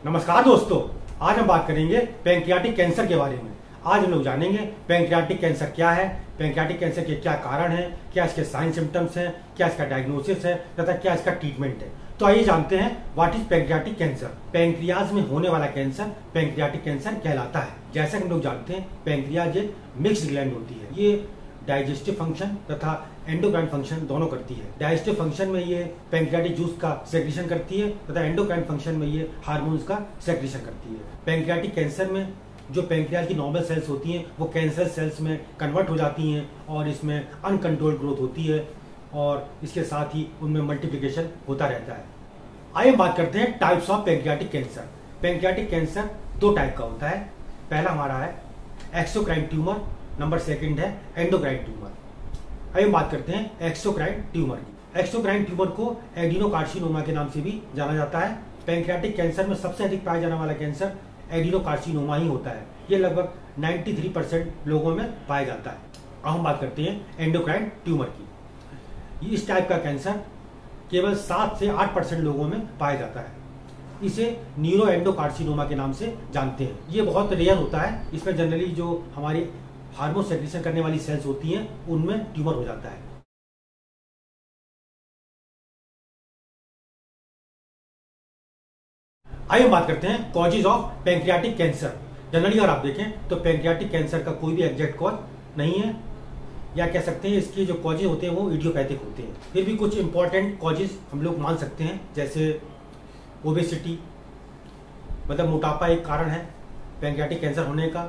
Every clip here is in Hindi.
नमस्कार दोस्तों, आज हम बात करेंगे पैंक्रियाटिक कैंसर के बारे में। आज हम लोग जानेंगे पैंक्रियाटिक कैंसर क्या है, पैंक्रियाटिक कैंसर के क्या कारण हैं, क्या इसके साइन सिम्टम्स हैं, क्या इसका डायग्नोसिस है तथा क्या इसका ट्रीटमेंट है। तो आइए जानते हैं what is pancreatic cancer. Pancreas में होने वाला कैंसर पैंक्रियाटिक कैंसर कहलाता है। जैसा कि हम लोग जानते हैं, पैंक्रियाज एक मिक्स्ड ग्लैंड होती है। ये डाइजेस्टिव फंक्शन तथा एंडोक्राइन फंक्शन दोनों करती है। डाइजेस्टिव फंक्शन में ये पैंक्रियाटिक जूस का सेक्रेशन करती है तथा एंडोक्राइन फंक्शन में ये हार्मोन्स का सेक्रेशन करती है। पैंक्रियाटिक कैंसर में जो पैंक्रियाज की नॉर्मल सेल्स होती हैं वो कैंसर सेल्स में कन्वर्ट हो जाती हैं और इसमें अनकंट्रोल्ड ग्रोथ होती है और इसके साथ ही उनमें मल्टीप्लिकेशन होता रहता है। आइए बात करते हैं types of pancreatic cancer. Pancreatic cancer दो टाइप का होता है। पहला हमारा है एक्सोक्राइन ट्यूमर, नंबर सेकंड है एंडोक्राइन ट्यूमर। आइए बात करते हैं एक्सोक्राइन ट्यूमर की। एक्सोक्राइन ट्यूमर को एडिनोकार्सिनोमा के नाम से भी जाना जाता है। पैंक्रियाटिक कैंसर में सबसे अधिक पाया जाने वाला कैंसर एडिनोकार्सिनोमा ही होता है। ये लगभग 93% लोगों में पाया जाता है। अब हम बात करते हैं एंडोक्राइन ट्यूमर की। इस टाइप का कैंसर केवल 7 से 8% लोगों में पाया जाता है। इसे न्यूरोएंडोकार्सिनोमा के नाम से जानते हैं। ये बहुत रेयर होता है। इसमें जनरली जो हमारी हार्मोन सेक्रेशन करने वाली सेल्स होती हैं उनमें ट्यूमर हो जाता है। आइए बात करते हैं causes of pancreatic cancer. Generally अगर आप देखें तो पैंक्रियाटिक कैंसर का कोई भी एग्जैक्ट कॉज नहीं है, या कह सकते हैं इसके जो कॉजेज होते हैं वो इडियोपैथिक होते हैं। फिर भी कुछ इंपॉर्टेंट कॉजेज हम लोग मान सकते हैं, जैसे ओबेसिटी, मतलब मोटापा एक कारण है पैंक्रियाटिक कैंसर होने का।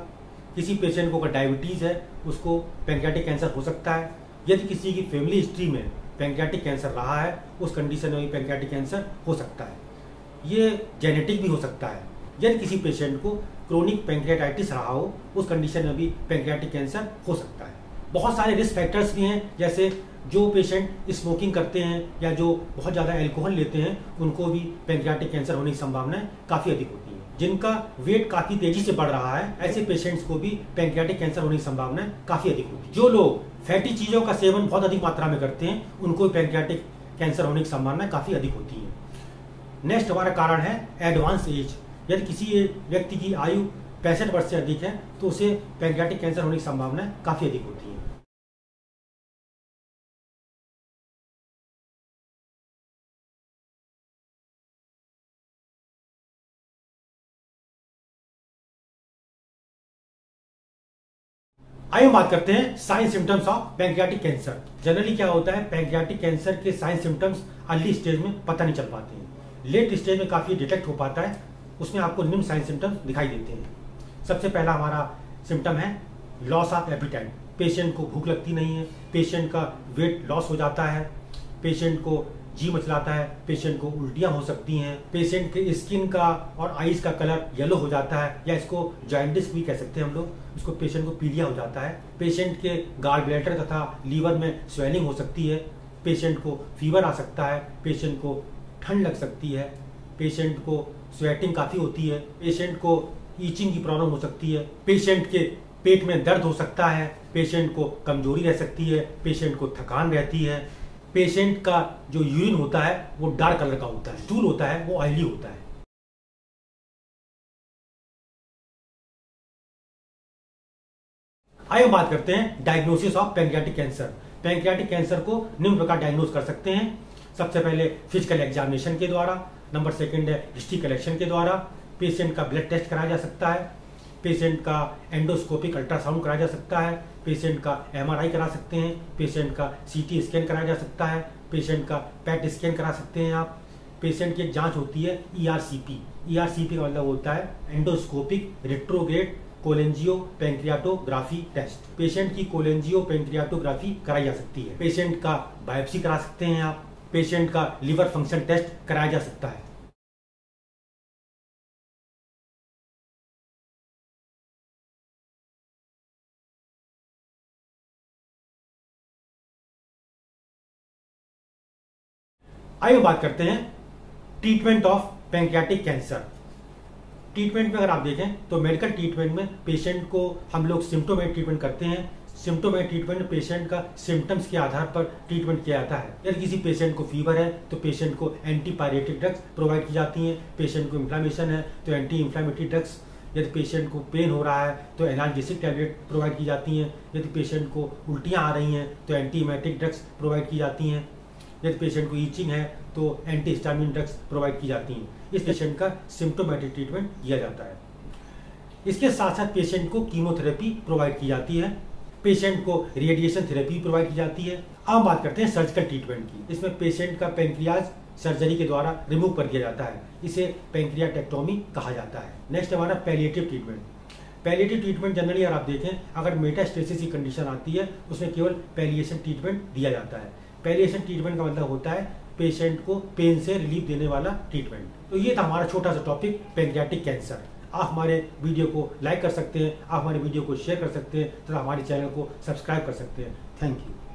किसी पेशेंट को अगर डायबिटीज है उसको पैंक्रियाटिक कैंसर हो सकता है। यदि किसी की फैमिली हिस्ट्री में पैंक्रियाटिक कैंसर रहा है उस कंडीशन में भी पैंक्रियाटिक कैंसर हो सकता है। ये जेनेटिक भी हो सकता है। यदि किसी पेशेंट को क्रोनिक पैंक्रियाटाइटिस रहा हो उस कंडीशन में भी पैंक्रियाटिक कैंसर हो सकता है। बहुत सारे रिस्क फैक्टर्स भी हैं, जैसे जो पेशेंट स्मोकिंग करते हैं या जो बहुत ज़्यादा अल्कोहल लेते हैं उनको भी पैंक्रियाटिक कैंसर होने की संभावनाएं काफ़ी अधिक होती है। जिनका वेट काफ़ी तेजी से बढ़ रहा है ऐसे पेशेंट्स को भी पैंक्रियाटिक कैंसर होने की संभावनाएं काफ़ी अधिक होती है। जो लोग फैटी चीज़ों का सेवन बहुत अधिक मात्रा में करते हैं उनको पैंक्रियाटिक कैंसर होने की संभावनाएं काफ़ी अधिक होती है। नेक्स्ट हमारा कारण है एडवांस एज। यदि किसी व्यक्ति की आयु 65 वर्ष से अधिक है तो उसे पैंक्रियाटिक कैंसर होने की संभावनाएं काफ़ी अधिक होती है। आइए बात करते हैं sign symptoms of pancreatic cancer. Generally क्या होता है, पैंक्रियाटिक कैंसर के साइन सिम्टम्स अर्ली स्टेज में पता नहीं चल पाते हैं। लेट स्टेज में काफी डिटेक्ट हो पाता है। उसमें आपको निम्न साइन सिम्टम्स दिखाई देते हैं। सबसे पहला हमारा सिम्टम है लॉस ऑफ एपिटाइट। पेशेंट को भूख लगती नहीं है, पेशेंट का वेट लॉस हो जाता है, पेशेंट को जी मचलाता है, पेशेंट को उल्टियां हो सकती हैं, पेशेंट के स्किन का और आईज का कलर येलो हो जाता है, या इसको जॉइंटिस भी कह सकते हैं हम लोग। इसको पेशेंट को पीलिया हो जाता है। पेशेंट के गाल ब्लैडर तथा लीवर में स्वेलिंग हो सकती है, पेशेंट को फीवर आ सकता है, पेशेंट को ठंड लग सकती है, पेशेंट को स्वेटिंग काफ़ी होती है, पेशेंट को ईचिंग की प्रॉब्लम हो सकती है, पेशेंट के पेट में दर्द हो सकता है, पेशेंट को कमजोरी रह सकती है, पेशेंट को थकान रहती है, पेशेंट का जो यूरिन होता है वो डार्क कलर का होता है, स्टूल होता है वो ऑयली होता है। आइए बात करते हैं diagnosis of pancreatic cancer. Pancreatic cancer को निम्न प्रकार डायग्नोस कर सकते हैं। सबसे पहले फिजिकल एग्जामिनेशन के द्वारा, नंबर सेकंड है हिस्ट्री कलेक्शन के द्वारा, पेशेंट का ब्लड टेस्ट कराया जा सकता है, पेशेंट का एंडोस्कोपिक अल्ट्रासाउंड कराया जा सकता है, पेशेंट का MRI करा सकते हैं, पेशेंट का CT स्कैन कराया जा सकता है, पेशेंट का PET स्कैन करा सकते हैं आप। पेशेंट की जांच होती है ERCP का मतलब होता है एंडोस्कोपिक रेट्रोग्रेड कोलेंजियो पैंक्रियाटोग्राफी टेस्ट। पेशेंट की कोलेंजियो पैंक्रियाटोग्राफी कराई जा सकती है। पेशेंट का बायोप्सी करा सकते हैं आप। पेशेंट का लिवर फंक्शन टेस्ट कराया जा सकता है। आइए बात करते हैं treatment of pancreatic cancer. Treatment में अगर आप देखें तो मेडिकल ट्रीटमेंट में पेशेंट को हम लोग सिम्टोमेटिक ट्रीटमेंट करते हैं। सिम्टोमेटिक ट्रीटमेंट में पेशेंट का सिम्टम्स के आधार पर ट्रीटमेंट किया जाता है। यदि किसी पेशेंट को फीवर है तो पेशेंट को एंटीपायरेटिक ड्रग्स प्रोवाइड की जाती हैं। पेशेंट को इन्फ्लामेशन है तो एंटी इन्फ्लामेटरी ड्रग्स। यदि पेशेंट को पेन हो रहा है तो एनाल्जेसिक टैबलेट प्रोवाइड की जाती हैं। यदि पेशेंट को उल्टियाँ आ रही हैं तो एंटीमाइटिक ड्रग्स प्रोवाइड की जाती हैं। यदि पेशेंट को ईचिंग है तो एंटीहिस्टामिन ड्रग्स प्रोवाइड की जाती हैं। इस पेशेंट का सिम्टोमेटिक ट्रीटमेंट किया जाता है। इसके साथ साथ पेशेंट को कीमोथेरेपी प्रोवाइड की जाती है। पेशेंट को रेडिएशन थेरेपी प्रोवाइड की जाती है। अब बात करते हैं सर्जिकल ट्रीटमेंट की। इसमें पेशेंट का पैंक्रियाज सर्जरी के द्वारा रिमूव कर दिया जाता है। इसे पैंक्रियाटेक्टोमी कहा जाता है। नेक्स्ट हमारा palliative treatment. Palliative treatment generally अगर आप देखें, अगर मेटास्टेसिस की कंडीशन आती है उसमें केवल पैलिएशन ट्रीटमेंट दिया जाता है। पैलिएशन ट्रीटमेंट का मतलब होता है पेशेंट को पेन से रिलीफ देने वाला ट्रीटमेंट। तो ये था हमारा छोटा सा टॉपिक पैंक्रियाटिक कैंसर। आप हमारे वीडियो को लाइक कर सकते हैं, आप हमारे वीडियो को शेयर कर सकते हैं तथा हमारे चैनल को सब्सक्राइब कर सकते हैं। Thank you.